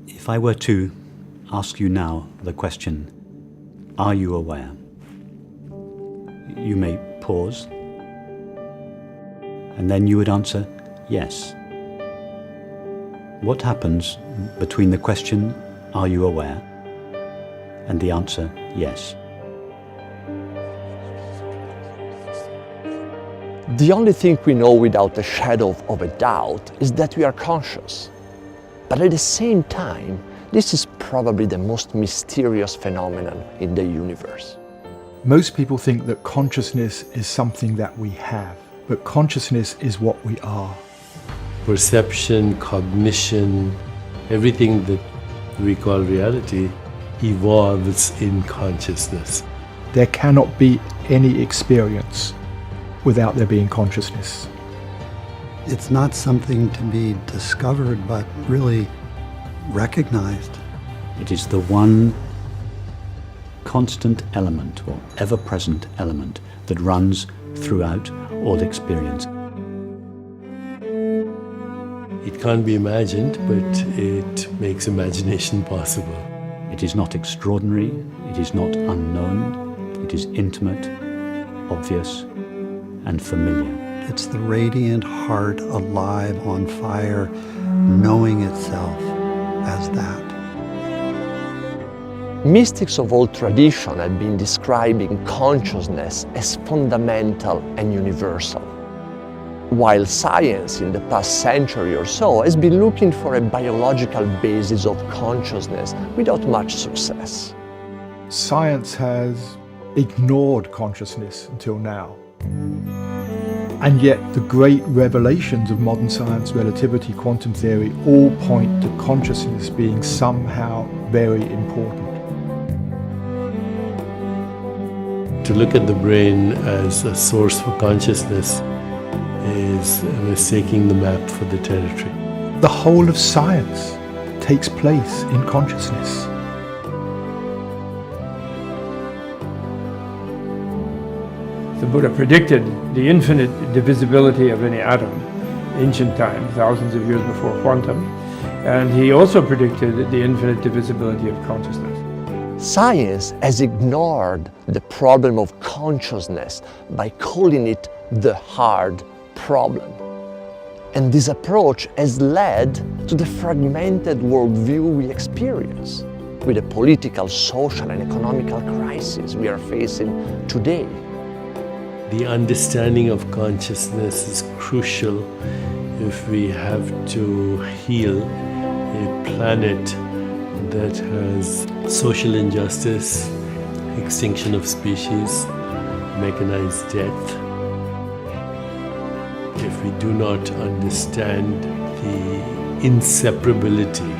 If I were to ask you now the question, are you aware? You may pause, and then you would answer, yes. What happens between the question, are you aware, and the answer, yes? The only thing we know without a shadow of a doubt is that we are conscious. But at the same time, this is probably the most mysterious phenomenon in the universe. Most people think that consciousness is something that we have, but consciousness is what we are. Perception, cognition, everything that we call reality evolves in consciousness. There cannot be any experience without there being consciousness. It's not something to be discovered, but really recognized. It is the one constant element or ever-present element that runs throughout all experience. It can't be imagined, but it makes imagination possible. It is not extraordinary, it is not unknown, it is intimate, obvious, and familiar. It's the radiant heart alive on fire, knowing itself as that. Mystics of all tradition have been describing consciousness as fundamental and universal, while science in the past century or so has been looking for a biological basis of consciousness without much success. Science has ignored consciousness until now. And yet the great revelations of modern science, relativity, quantum theory, all point to consciousness being somehow very important. To look at the brain as a source for consciousness is mistaking the map for the territory. The whole of science takes place in consciousness. The Buddha predicted the infinite divisibility of any atom, ancient time, thousands of years before quantum, and he also predicted the infinite divisibility of consciousness. Science has ignored the problem of consciousness by calling it the hard problem. And this approach has led to the fragmented worldview we experience, with the political, social, and economical crisis we are facing today. The understanding of consciousness is crucial if we have to heal a planet that has social injustice, extinction of species, mechanized death. If we do not understand the inseparability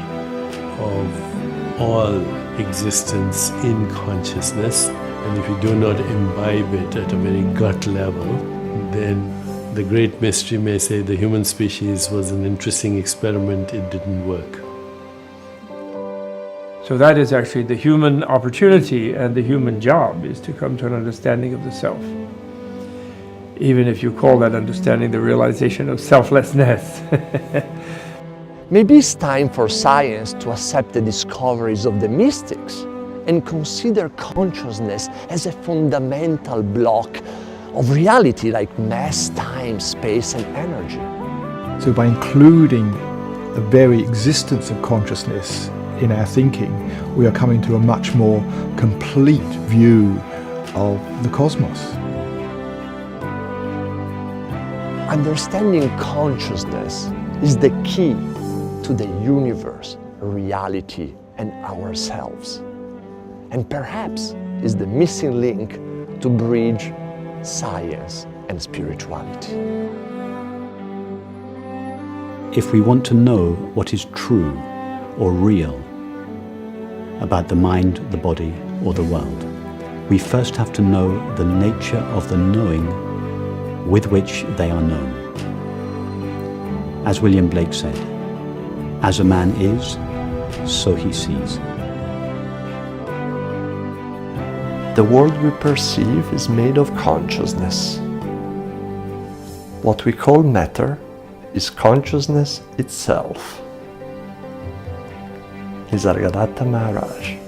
of all existence in consciousness, and if we do not imbibe it at a very gut level, then the great mystery may say the human species was an interesting experiment, it didn't work. So that is actually the human opportunity, and the human job is to come to an understanding of the self. Even if you call that understanding the realization of selflessness. Maybe it's time for science to accept the discoveries of the mystics and consider consciousness as a fundamental block of reality like mass, time, space, and energy. So by including the very existence of consciousness in our thinking, we are coming to a much more complete view of the cosmos. Understanding consciousness is the key to the universe, reality, and ourselves. And perhaps is the missing link to bridge science and spirituality. If we want to know what is true or real about the mind, the body, or the world, we first have to know the nature of the knowing with which they are known. As William Blake said, as a man is, so he sees. The world we perceive is made of consciousness. What we call matter is consciousness itself. Nisargadatta Maharaj.